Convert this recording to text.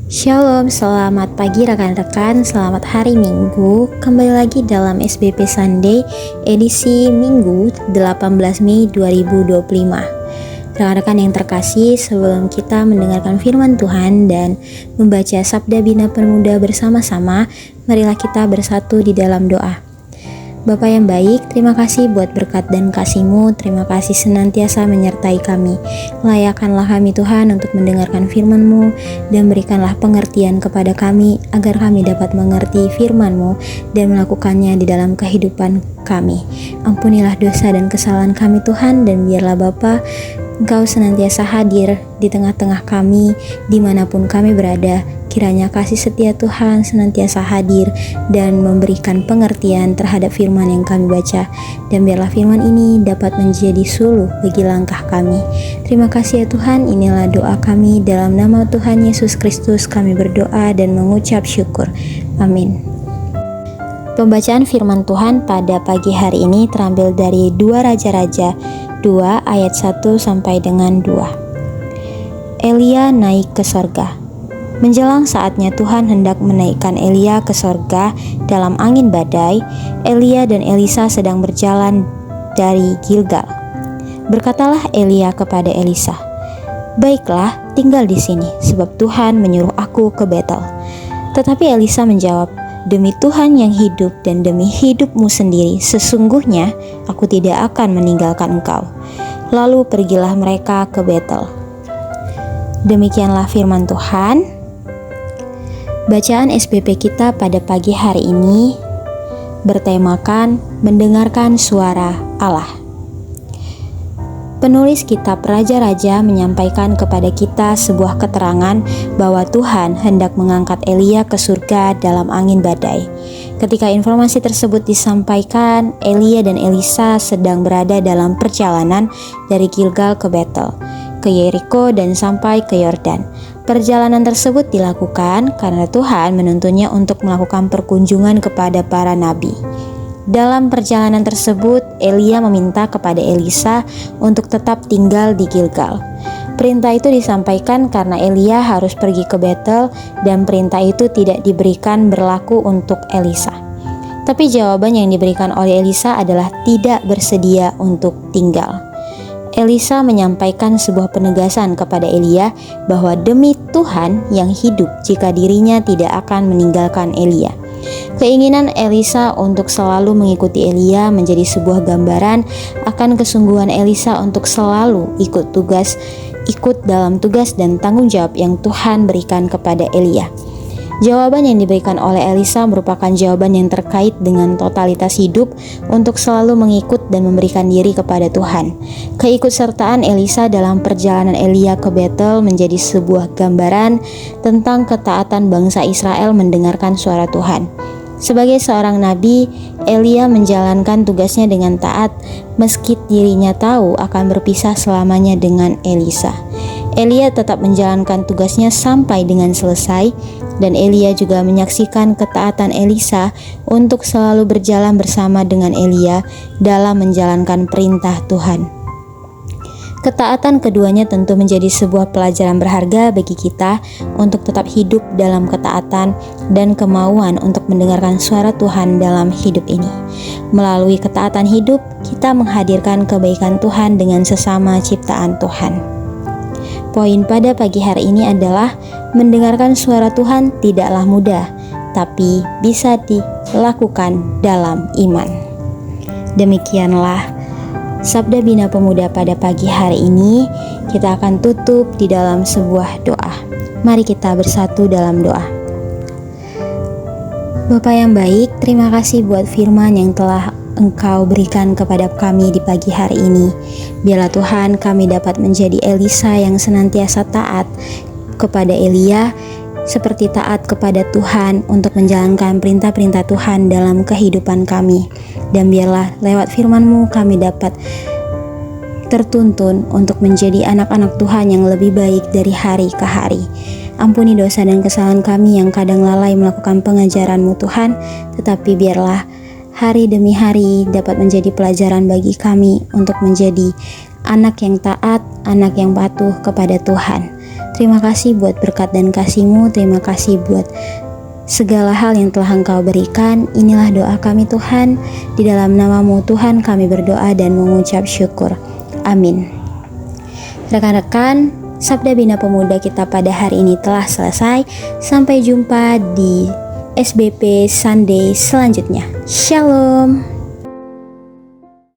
Shalom, selamat pagi rekan-rekan, selamat hari Minggu. Kembali lagi dalam SBP Sunday edisi Minggu 18 Mei 2025. Rekan-rekan yang terkasih, sebelum kita mendengarkan firman Tuhan dan membaca Sabda Bina Pemuda bersama-sama, marilah kita bersatu di dalam doa. Bapa yang baik, terima kasih buat berkat dan kasih-Mu, terima kasih senantiasa menyertai kami. Layakkanlah kami Tuhan untuk mendengarkan firman-Mu dan berikanlah pengertian kepada kami agar kami dapat mengerti firman-Mu dan melakukannya di dalam kehidupan kami. Ampunilah dosa dan kesalahan kami Tuhan, dan biarlah Bapa Engkau senantiasa hadir di tengah-tengah kami dimanapun kami berada. Kiranya kasih setia Tuhan senantiasa hadir dan memberikan pengertian terhadap firman yang kami baca, dan biarlah firman ini dapat menjadi suluh bagi langkah kami. Terima kasih ya Tuhan, inilah doa kami dalam nama Tuhan Yesus Kristus kami berdoa dan mengucap syukur. Amin. Pembacaan firman Tuhan pada pagi hari ini terambil dari 2 Raja-Raja 2 ayat 1 sampai dengan 2. Elia naik ke sorga. Menjelang saatnya Tuhan hendak menaikkan Elia ke sorga dalam angin badai, Elia dan Elisa sedang berjalan dari Gilgal. Berkatalah Elia kepada Elisa, "Baiklah, tinggal di sini, sebab Tuhan menyuruh aku ke Betel." Tetapi Elisa menjawab, "Demi Tuhan yang hidup dan demi hidupmu sendiri, sesungguhnya aku tidak akan meninggalkan engkau." Lalu pergilah mereka ke Betel. Demikianlah firman Tuhan. Bacaan SBP kita pada pagi hari ini bertemakan mendengarkan suara Allah. Penulis kitab Raja-Raja menyampaikan kepada kita sebuah keterangan bahwa Tuhan hendak mengangkat Elia ke surga dalam angin badai. Ketika informasi tersebut disampaikan, Elia dan Elisa sedang berada dalam perjalanan dari Gilgal ke Betel, ke Yeriko dan sampai ke Yordan. Perjalanan tersebut dilakukan karena Tuhan menuntunnya untuk melakukan perkunjungan kepada para nabi. Dalam perjalanan tersebut, Elia meminta kepada Elisa untuk tetap tinggal di Gilgal. Perintah itu disampaikan karena Elia harus pergi ke Betel, dan perintah itu tidak diberikan berlaku untuk Elisa. Tapi jawaban yang diberikan oleh Elisa adalah tidak bersedia untuk tinggal. Elisa menyampaikan sebuah penegasan kepada Elia bahwa demi Tuhan yang hidup jika dirinya tidak akan meninggalkan Elia. Keinginan Elisa untuk selalu mengikuti Elia menjadi sebuah gambaran akan kesungguhan Elisa untuk selalu ikut dalam tugas dan tanggung jawab yang Tuhan berikan kepada Elia. Jawaban yang diberikan oleh Elisa merupakan jawaban yang terkait dengan totalitas hidup untuk selalu mengikut dan memberikan diri kepada Tuhan. Keikutsertaan Elisa dalam perjalanan Elia ke Betel menjadi sebuah gambaran tentang ketaatan bangsa Israel mendengarkan suara Tuhan. Sebagai seorang nabi, Elia menjalankan tugasnya dengan taat meski dirinya tahu akan berpisah selamanya dengan Elisa. Elia tetap menjalankan tugasnya sampai dengan selesai, dan Elia juga menyaksikan ketaatan Elisa untuk selalu berjalan bersama dengan Elia dalam menjalankan perintah Tuhan. Ketaatan keduanya tentu menjadi sebuah pelajaran berharga bagi kita untuk tetap hidup dalam ketaatan dan kemauan untuk mendengarkan suara Tuhan dalam hidup ini. Melalui ketaatan hidup, kita menghadirkan kebaikan Tuhan dengan sesama ciptaan Tuhan. Poin pada pagi hari ini adalah mendengarkan suara Tuhan tidaklah mudah, tapi bisa dilakukan dalam iman. Demikianlah Sabda Bina Pemuda pada pagi hari ini. Kita akan tutup di dalam sebuah doa. Mari kita bersatu dalam doa. Bapa yang baik, terima kasih buat firman yang telah Engkau berikan kepada kami di pagi hari ini. Biarlah Tuhan kami dapat menjadi Elisa yang senantiasa taat kepada Elia, seperti taat kepada Tuhan untuk menjalankan perintah-perintah Tuhan dalam kehidupan kami. Dan biarlah lewat firman-Mu kami dapat tertuntun untuk menjadi anak-anak Tuhan yang lebih baik dari hari ke hari. Ampuni dosa dan kesalahan kami yang kadang lalai melakukan pengajaran-Mu Tuhan, tetapi biarlah hari demi hari dapat menjadi pelajaran bagi kami untuk menjadi anak yang taat, anak yang patuh kepada Tuhan. Terima kasih buat berkat dan kasih-Mu. Terima kasih buat segala hal yang telah Engkau berikan. Inilah doa kami Tuhan. Di dalam nama-Mu Tuhan kami berdoa dan mengucap syukur. Amin. Rekan-rekan, Sabda Bina Pemuda kita pada hari ini telah selesai. Sampai jumpa di SBP Sunday selanjutnya. Shalom.